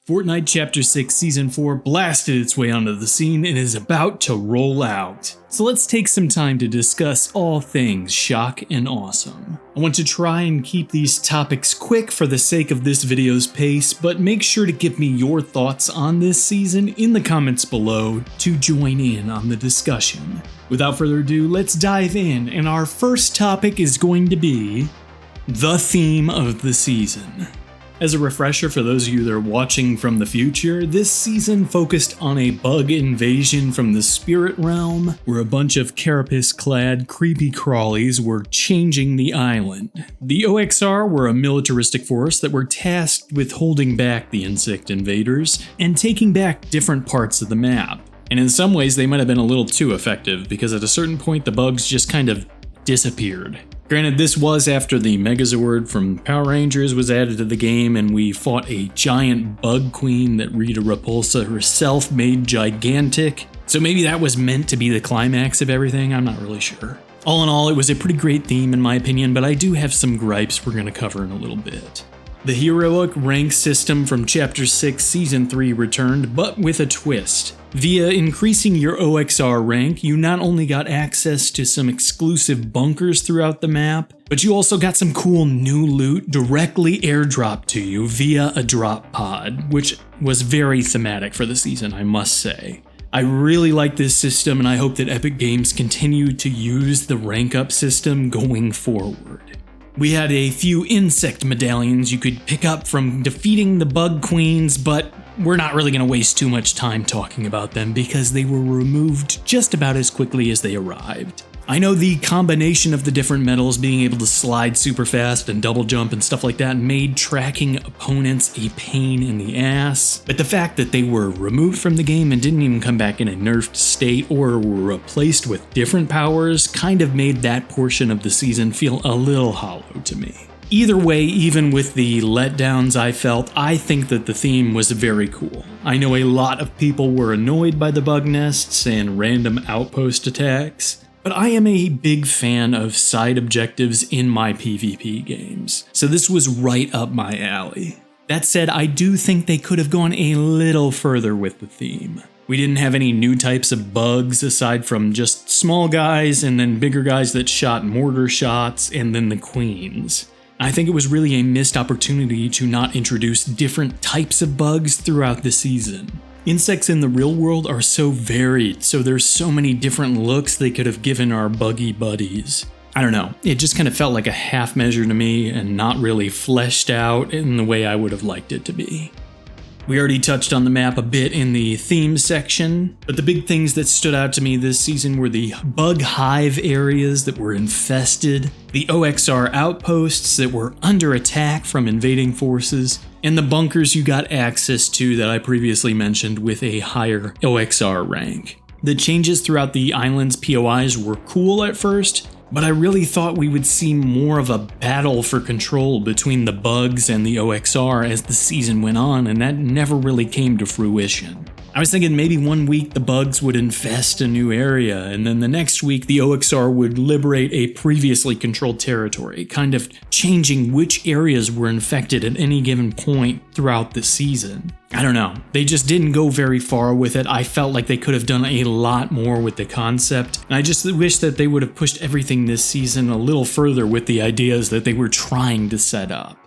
Fortnite Chapter 6 Season 4 blasted its way onto the scene and is about to roll out. So let's take some time to discuss all things shock and awesome. I want to try and keep these topics quick for the sake of this video's pace, but make sure to give me your thoughts on this season in the comments below to join in on the discussion. Without further ado, let's dive in, and our first topic is going to be the theme of the season. As a refresher for those of you that are watching from the future, this season focused on a bug invasion from the spirit realm, where a bunch of carapace-clad creepy crawlies were changing the island. The OXR were a militaristic force that were tasked with holding back the insect invaders and taking back different parts of the map. And in some ways they might have been a little too effective, because at a certain point the bugs just kind of disappeared. Granted, this was after the Megazord from Power Rangers was added to the game and we fought a giant bug queen that Rita Repulsa herself made gigantic, so maybe that was meant to be the climax of everything, I'm not really sure. All in all, it was a pretty great theme in my opinion, but I do have some gripes we're going to cover in a little bit. The heroic rank system from Chapter 6 Season 3 returned, but with a twist. Via increasing your OXR rank, you not only got access to some exclusive bunkers throughout the map, but you also got some cool new loot directly airdropped to you via a drop pod, which was very thematic for the season, I must say. I really like this system, and I hope that Epic Games continue to use the rank up system going forward. We had a few insect medallions you could pick up from defeating the bug queens, but we're not really going to waste too much time talking about them because they were removed just about as quickly as they arrived. I know the combination of the different medals being able to slide super fast and double jump and stuff like that made tracking opponents a pain in the ass, but the fact that they were removed from the game and didn't even come back in a nerfed state or were replaced with different powers kind of made that portion of the season feel a little hollow to me. Either way, even with the letdowns I felt, I think that the theme was very cool. I know a lot of people were annoyed by the bug nests and random outpost attacks, but I am a big fan of side objectives in my PvP games, so this was right up my alley. That said, I do think they could have gone a little further with the theme. We didn't have any new types of bugs aside from just small guys and then bigger guys that shot mortar shots and then the queens. I think it was really a missed opportunity to not introduce different types of bugs throughout the season. Insects in the real world are so varied, so there's so many different looks they could have given our buggy buddies. I don't know, it just kind of felt like a half measure to me and not really fleshed out in the way I would have liked it to be. We already touched on the map a bit in the theme section, but the big things that stood out to me this season were the bug hive areas that were infested, the OXR outposts that were under attack from invading forces, and the bunkers you got access to that I previously mentioned with a higher OXR rank. The changes throughout the island's POIs were cool at first, but I really thought we would see more of a battle for control between the bugs and the OXR as the season went on, and that never really came to fruition. I was thinking maybe one week the bugs would infest a new area, and then the next week the OXR would liberate a previously controlled territory, kind of changing which areas were infected at any given point throughout the season. I don't know, they just didn't go very far with it. I felt like they could have done a lot more with the concept, and I just wish that they would have pushed everything this season a little further with the ideas that they were trying to set up.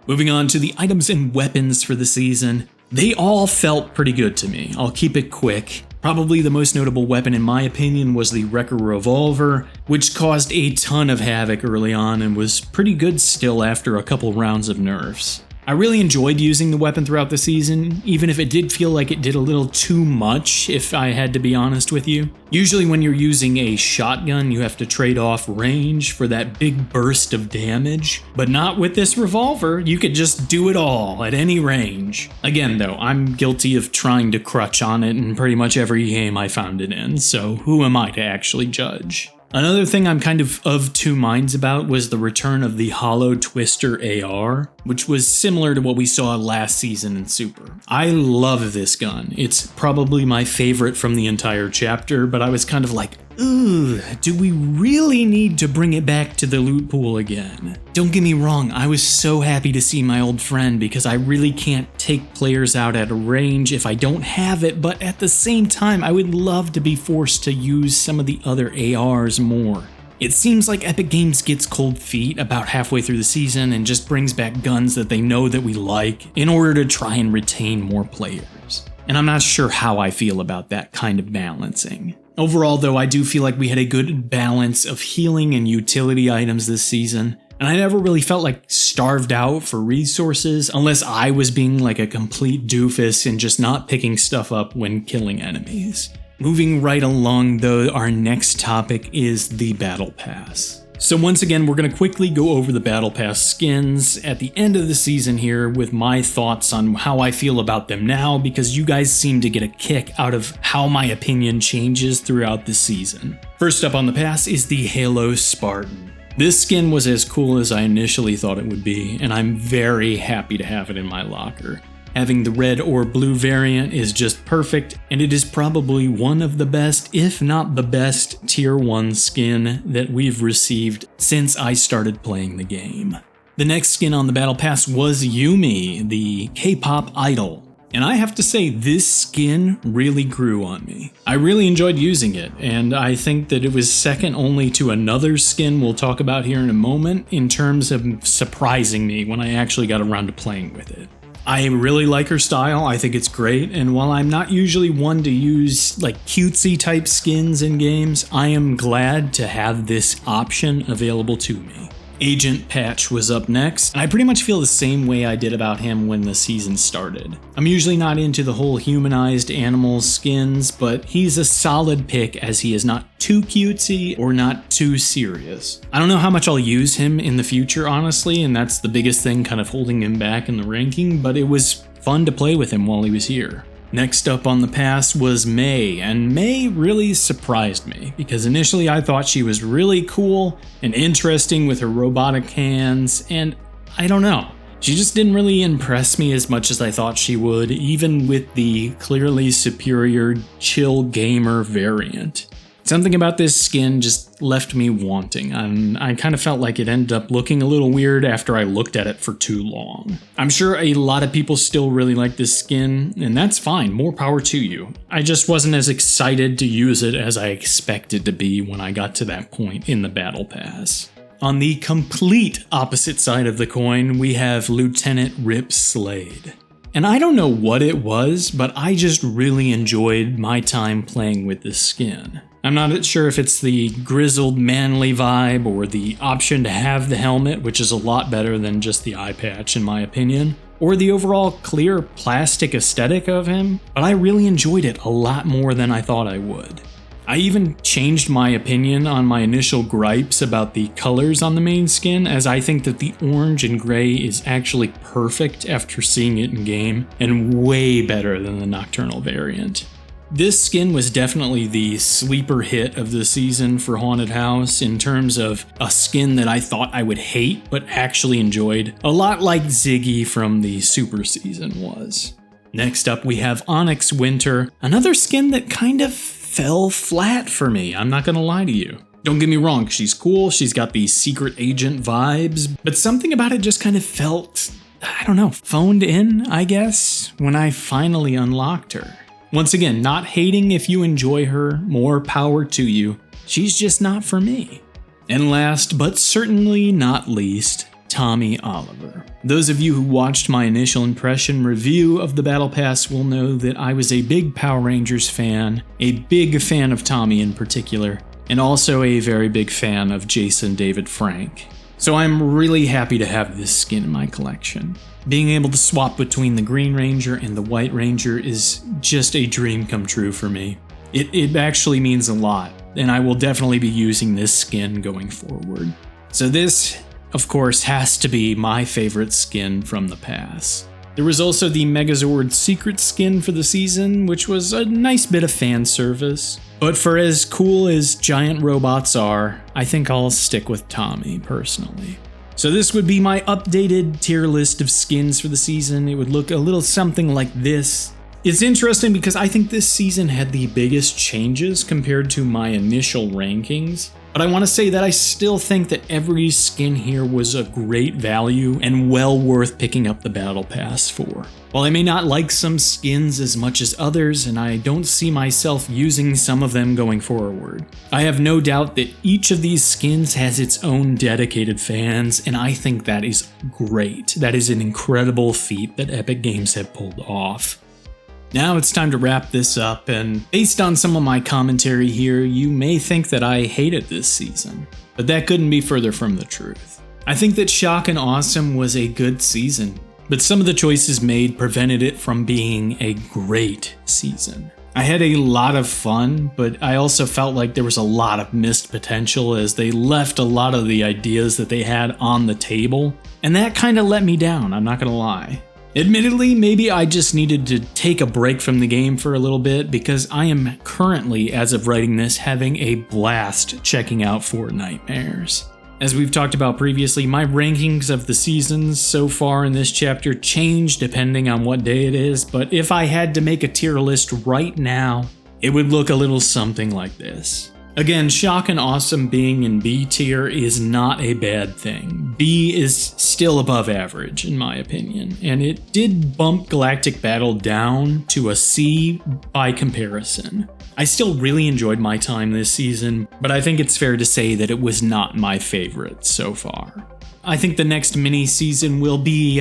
Moving on to the items and weapons for the season, they all felt pretty good to me. I'll keep it quick. Probably the most notable weapon in my opinion was the Wrecker Revolver, which caused a ton of havoc early on and was pretty good still after a couple rounds of nerfs. I really enjoyed using the weapon throughout the season, even if it did feel like it did a little too much, if I had to be honest with you. Usually when you're using a shotgun, you have to trade off range for that big burst of damage, but not with this revolver. You could just do it all at any range. Again though, I'm guilty of trying to crutch on it in pretty much every game I found it in, so who am I to actually judge? Another thing I'm kind of two minds about was the return of the Hollow Twister AR, which was similar to what we saw last season in Super. I love this gun. It's probably my favorite from the entire chapter, but I was kind of like, Ugh, do we really need to bring it back to the loot pool again? Don't get me wrong, I was so happy to see my old friend because I really can't take players out at a range if I don't have it, but at the same time, I would love to be forced to use some of the other ARs more. It seems like Epic Games gets cold feet about halfway through the season and just brings back guns that they know that we like in order to try and retain more players. And I'm not sure how I feel about that kind of balancing. Overall, though, I do feel like we had a good balance of healing and utility items this season, and I never really felt like starved out for resources unless I was being like a complete doofus and just not picking stuff up when killing enemies. Moving right along, though, our next topic is the Battle Pass. So once again, we're going to quickly go over the Battle Pass skins at the end of the season here with my thoughts on how I feel about them now, because you guys seem to get a kick out of how my opinion changes throughout the season. First up on the pass is the Halo Spartan. This skin was as cool as I initially thought it would be, and I'm very happy to have it in my locker. Having the red or blue variant is just perfect, and it is probably one of the best, if not the best, tier 1 skin that we've received since I started playing the game. The next skin on the Battle Pass was Yumi, the K-pop idol. And I have to say, this skin really grew on me. I really enjoyed using it, and I think that it was second only to another skin we'll talk about here in a moment in terms of surprising me when I actually got around to playing with it. I really like her style, I think it's great, and while I'm not usually one to use like cutesy type skins in games, I am glad to have this option available to me. Agent Patch was up next, and I pretty much feel the same way I did about him when the season started. I'm usually not into the whole humanized animal skins, but he's a solid pick as he is not too cutesy or not too serious. I don't know how much I'll use him in the future, honestly, and that's the biggest thing kind of holding him back in the ranking, but it was fun to play with him while he was here. Next up on the pass was Mei, and Mei really surprised me because initially I thought she was really cool and interesting with her robotic hands, and I don't know. She just didn't really impress me as much as I thought she would, even with the clearly superior chill gamer variant. Something about this skin just left me wanting, and I kind of felt like it ended up looking a little weird after I looked at it for too long. I'm sure a lot of people still really like this skin, and that's fine, more power to you. I just wasn't as excited to use it as I expected to be when I got to that point in the Battle Pass. On the complete opposite side of the coin, we have Lieutenant Rip Slade. And I don't know what it was, but I just really enjoyed my time playing with this skin. I'm not sure if it's the grizzled manly vibe or the option to have the helmet, which is a lot better than just the eye patch in my opinion, or the overall clear plastic aesthetic of him, but I really enjoyed it a lot more than I thought I would. I even changed my opinion on my initial gripes about the colors on the main skin, as I think that the orange and gray is actually perfect after seeing it in game, and way better than the Nocturnal variant. This skin was definitely the sleeper hit of the season for Haunted House in terms of a skin that I thought I would hate but actually enjoyed, a lot like Ziggy from the Super season was. Next up we have Onyx Winter, another skin that kind of fell flat for me, I'm not gonna lie to you. Don't get me wrong, she's cool, she's got the secret agent vibes, but something about it just kind of felt, I don't know, phoned in, I guess, when I finally unlocked her. Once again, not hating if you enjoy her, more power to you. She's just not for me. And last, but certainly not least, Tommy Oliver. Those of you who watched my initial impression review of the Battle Pass will know that I was a big Power Rangers fan, a big fan of Tommy in particular, and also a very big fan of Jason David Frank. So I'm really happy to have this skin in my collection. Being able to swap between the Green Ranger and the White Ranger is just a dream come true for me. It actually means a lot, and I will definitely be using this skin going forward. So this, of course, has to be my favorite skin from the pass. There was also the Megazord secret skin for the season, which was a nice bit of fan service. But for as cool as giant robots are, I think I'll stick with Tommy personally. So this would be my updated tier list of skins for the season. It would look a little something like this. It's interesting because I think this season had the biggest changes compared to my initial rankings, but I want to say that I still think that every skin here was a great value and well worth picking up the battle pass for. While I may not like some skins as much as others, and I don't see myself using some of them going forward, I have no doubt that each of these skins has its own dedicated fans, and I think that is great. That is an incredible feat that Epic Games have pulled off. Now it's time to wrap this up, and based on some of my commentary here, you may think that I hated this season, but that couldn't be further from the truth. I think that Shock and Awesome was a good season, but some of the choices made prevented it from being a great season. I had a lot of fun, but I also felt like there was a lot of missed potential as they left a lot of the ideas that they had on the table, and that kind of let me down, I'm not gonna lie. Admittedly, maybe I just needed to take a break from the game for a little bit because I am currently, as of writing this, having a blast checking out Fortnite. As we've talked about previously, my rankings of the seasons so far in this chapter change depending on what day it is, but if I had to make a tier list right now, it would look a little something like this. Again, Shock and Awesome being in B tier is not a bad thing. B is still above average in my opinion, and it did bump Galactic Battle down to a C by comparison. I still really enjoyed my time this season, but I think it's fair to say that it was not my favorite so far. I think the next mini season will be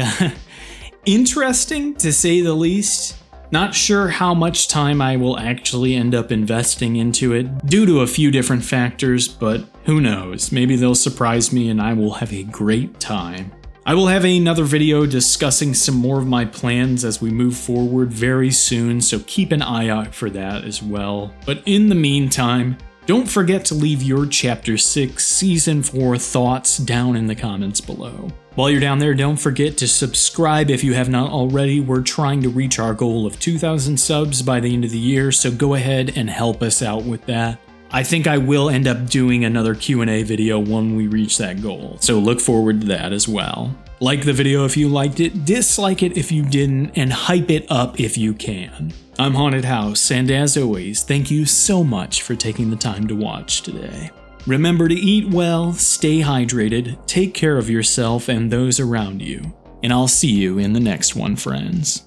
interesting to say the least. Not sure how much time I will actually end up investing into it due to a few different factors, but who knows, maybe they'll surprise me and I will have a great time. I will have another video discussing some more of my plans as we move forward very soon, so keep an eye out for that as well. But in the meantime, don't forget to leave your Chapter 6 Season 4 thoughts down in the comments below. While you're down there, don't forget to subscribe if you have not already. We're trying to reach our goal of 2,000 subs by the end of the year, so go ahead and help us out with that. I think I will end up doing another Q&A video when we reach that goal, so look forward to that as well. Like the video if you liked it, dislike it if you didn't, and hype it up if you can. I'm Haunted House, and as always, thank you so much for taking the time to watch today. Remember to eat well, stay hydrated, take care of yourself and those around you, and I'll see you in the next one, friends.